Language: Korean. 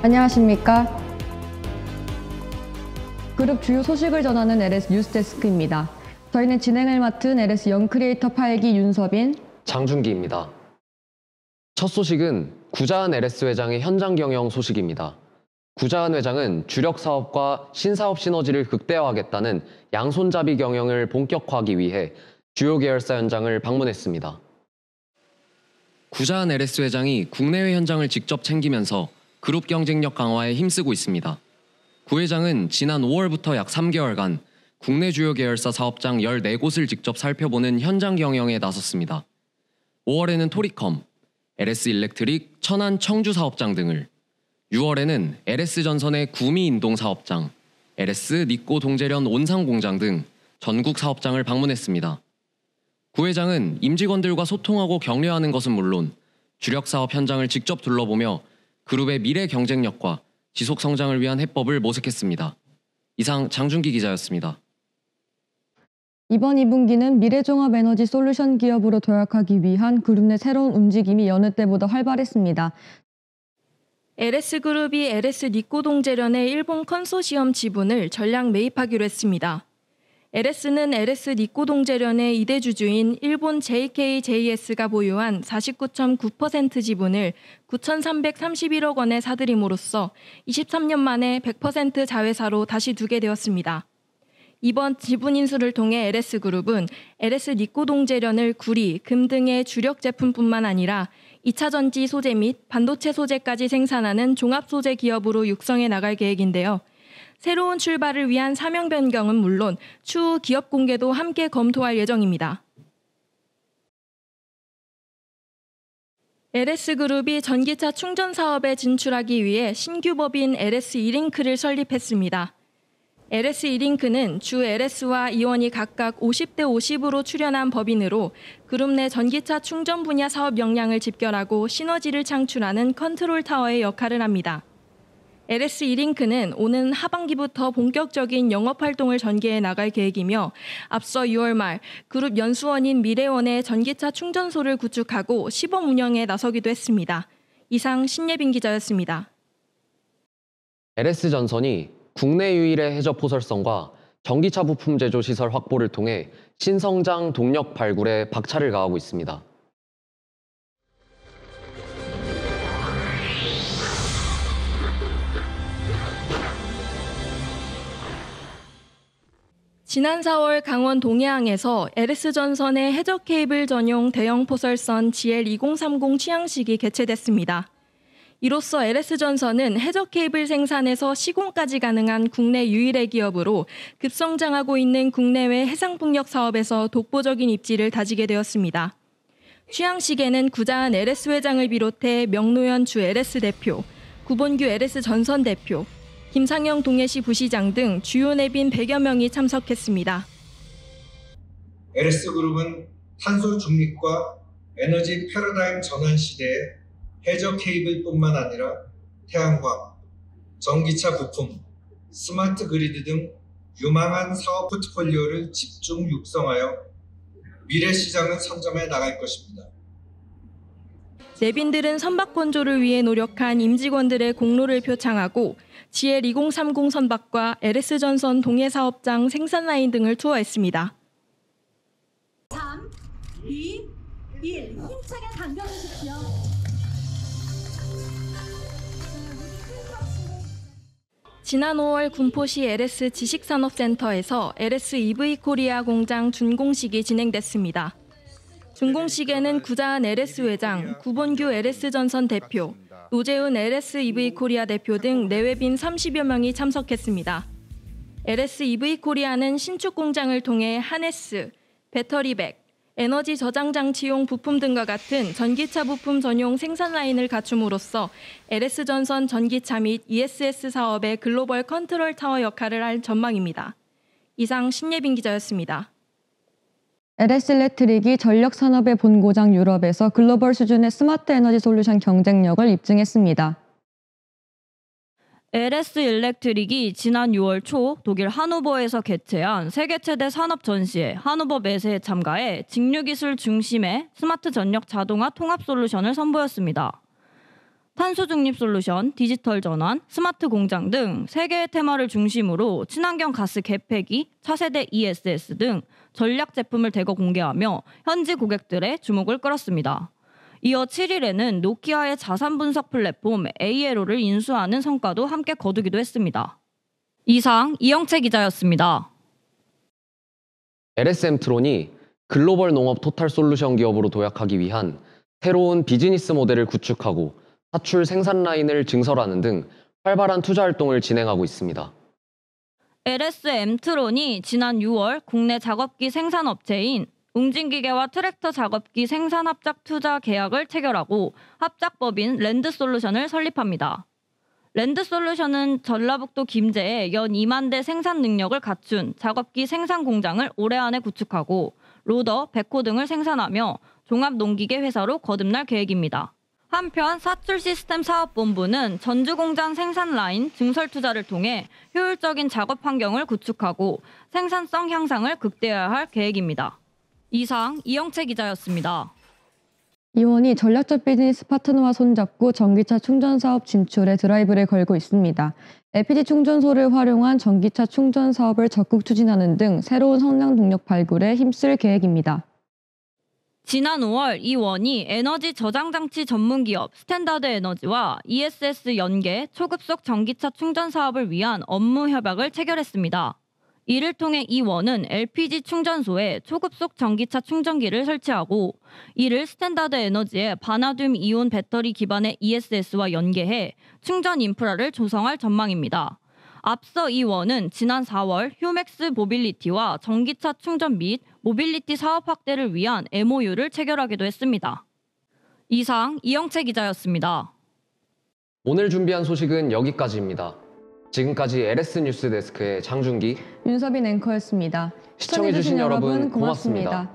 안녕하십니까. 그룹 주요 소식을 전하는 LS 뉴스데스크입니다. 저희는 진행을 맡은 LS 영크리에이터 8기 윤서빈, 장준기입니다. 첫 소식은 구자한 LS 회장의 현장 경영 소식입니다. 구자한 회장은 주력 사업과 신사업 시너지를 극대화하겠다는 양손잡이 경영을 본격화하기 위해 주요 계열사 현장을 방문했습니다. 구자한 LS 회장이 국내외 현장을 직접 챙기면서 그룹 경쟁력 강화에 힘쓰고 있습니다. 구 회장은 지난 5월부터 약 3개월간 국내 주요 계열사 사업장 14곳을 직접 살펴보는 현장 경영에 나섰습니다. 5월에는 토리컴, LS 일렉트릭, 천안 청주 사업장 등을, 6월에는 LS전선의 구미 인동 사업장, LS 니꼬 동재련 온상 공장 등 전국 사업장을 방문했습니다. 구 회장은 임직원들과 소통하고 격려하는 것은 물론 주력 사업 현장을 직접 둘러보며 그룹의 미래 경쟁력과 지속 성장을 위한 해법을 모색했습니다. 이상 장준기 기자였습니다. 이번 2분기는 미래종합에너지 솔루션 기업으로 도약하기 위한 그룹 내 새로운 움직임이 여느 때보다 활발했습니다. LS그룹이 LS 니꼬 동재련의 일본 컨소시엄 지분을 전량 매입하기로 했습니다. LS는 LS 니꼬 동재련의 2대 주주인 일본 JKJS가 보유한 49.9% 지분을 9,331억 원에 사들임으로써 23년 만에 100% 자회사로 다시 두게 되었습니다. 이번 지분 인수를 통해 LS그룹은 LS 니꼬 동재련을 구리, 금 등의 주력 제품뿐만 아니라 2차 전지 소재 및 반도체 소재까지 생산하는 종합 소재 기업으로 육성해 나갈 계획인데요. 새로운 출발을 위한 사명 변경은 물론 추후 기업 공개도 함께 검토할 예정입니다. LS그룹이 전기차 충전 사업에 진출하기 위해 신규 법인 LS 이링크를 설립했습니다. LS 이링크는 주 LS와 이원이 각각 50대 50으로 출연한 법인으로 그룹 내 전기차 충전 분야 사업 역량을 집결하고 시너지를 창출하는 컨트롤 타워의 역할을 합니다. LS 이링크는 오는 하반기부터 본격적인 영업 활동을 전개해 나갈 계획이며 앞서 6월 말 그룹 연수원인 미래원의 전기차 충전소를 구축하고 시범 운영에 나서기도 했습니다. 이상 신예빈 기자였습니다. LS전선이 국내 유일의 해저 포설성과 전기차 부품 제조 시설 확보를 통해 신성장 동력 발굴에 박차를 가하고 있습니다. 지난 4월 강원 동해항에서 LS전선의 해저 케이블 전용 대형 포설선 GL2030 취향식이 개최됐습니다. 이로써 LS전선은 해저 케이블 생산에서 시공까지 가능한 국내 유일의 기업으로 급성장하고 있는 국내외 해상풍력 사업에서 독보적인 입지를 다지게 되었습니다. 취향식에는 구자한 LS 회장을 비롯해 명노현 주 LS 대표, 구본규 LS전선 대표, 김상영 동해시 부시장 등 주요 내빈 100여 명이 참석했습니다. LS그룹은 탄소 중립과 에너지 패러다임 전환 시대에 해저 케이블뿐만 아니라 태양광, 전기차 부품, 스마트 그리드 등 유망한 사업 포트폴리오를 집중 육성하여 미래 시장을 선점해 나갈 것입니다. 내빈들은 선박 건조를 위해 노력한 임직원들의 공로를 표창하고 GL2030 선박과 LS전선 동해 사업장 생산 라인 등을 투어했습니다. 3, 2, 1. 힘차게 당겨주십시오. 지난 5월 군포시 LS 지식산업센터에서 LS EV 코리아 공장 준공식이 진행됐습니다. 준공식에는 구자한 LS 회장, 구본규 LS전선 대표, 노재훈 LS EV 코리아 대표 등 내외빈 30여 명이 참석했습니다. LS EV 코리아는 신축 공장을 통해 하네스, 배터리백, 에너지 저장 장치용 부품 등과 같은 전기차 부품 전용 생산 라인을 갖춤으로써 LS전선 전기차 및 ESS 사업의 글로벌 컨트롤 타워 역할을 할 전망입니다. 이상 신예빈 기자였습니다. LS 일렉트릭이 전력 산업의 본고장 유럽에서 글로벌 수준의 스마트 에너지 솔루션 경쟁력을 입증했습니다. LS 일렉트릭이 지난 6월 초 독일 하노버에서 개최한 세계 최대 산업 전시회 하노버 매세에 참가해 직류기술 중심의 스마트 전력 자동화 통합 솔루션을 선보였습니다. 탄소 중립 솔루션, 디지털 전환, 스마트 공장 등 3개의 테마를 중심으로 친환경 가스 개폐기, 차세대 ESS 등 전략 제품을 대거 공개하며 현지 고객들의 주목을 끌었습니다. 이어 7일에는 노키아의 자산 분석 플랫폼 ALO를 인수하는 성과도 함께 거두기도 했습니다. 이상 이영채 기자였습니다. LS엠트론이 글로벌 농업 토탈 솔루션 기업으로 도약하기 위한 새로운 비즈니스 모델을 구축하고 사출 생산 라인을 증설하는 등 활발한 투자 활동을 진행하고 있습니다. LS엠트론이 지난 6월 국내 작업기 생산업체인 웅진기계와 트랙터 작업기 생산 합작 투자 계약을 체결하고 합작법인 랜드솔루션을 설립합니다. 랜드솔루션은 전라북도 김제에 연 2만 대 생산 능력을 갖춘 작업기 생산 공장을 올해 안에 구축하고 로더, 백호 등을 생산하며 종합농기계 회사로 거듭날 계획입니다. 한편 사출 시스템 사업본부는 전주공장 생산 라인 증설 투자를 통해 효율적인 작업 환경을 구축하고 생산성 향상을 극대화할 계획입니다. 이상 이영채 기자였습니다. 이원이 전략적 비즈니스 파트너와 손잡고 전기차 충전 사업 진출에 드라이브를 걸고 있습니다. LPG 충전소를 활용한 전기차 충전 사업을 적극 추진하는 등 새로운 성장 동력 발굴에 힘쓸 계획입니다. 지난 5월 이원이 에너지 저장 장치 전문 기업 스탠다드 에너지와 ESS 연계 초급속 전기차 충전 사업을 위한 업무 협약을 체결했습니다. 이를 통해 이원은 LPG 충전소에 초급속 전기차 충전기를 설치하고 이를 스탠다드 에너지의 바나듐 이온 배터리 기반의 ESS와 연계해 충전 인프라를 조성할 전망입니다. 앞서 이원은 지난 4월 휴맥스 모빌리티와 전기차 충전 및 모빌리티 사업 확대를 위한 MOU를 체결하기도 했습니다. 이상 이영채 기자였습니다. 오늘 준비한 소식은 여기까지입니다. 지금까지 LS 뉴스 데스크의 장준기, 윤서빈 앵커였습니다. 시청해주신 여러분 고맙습니다.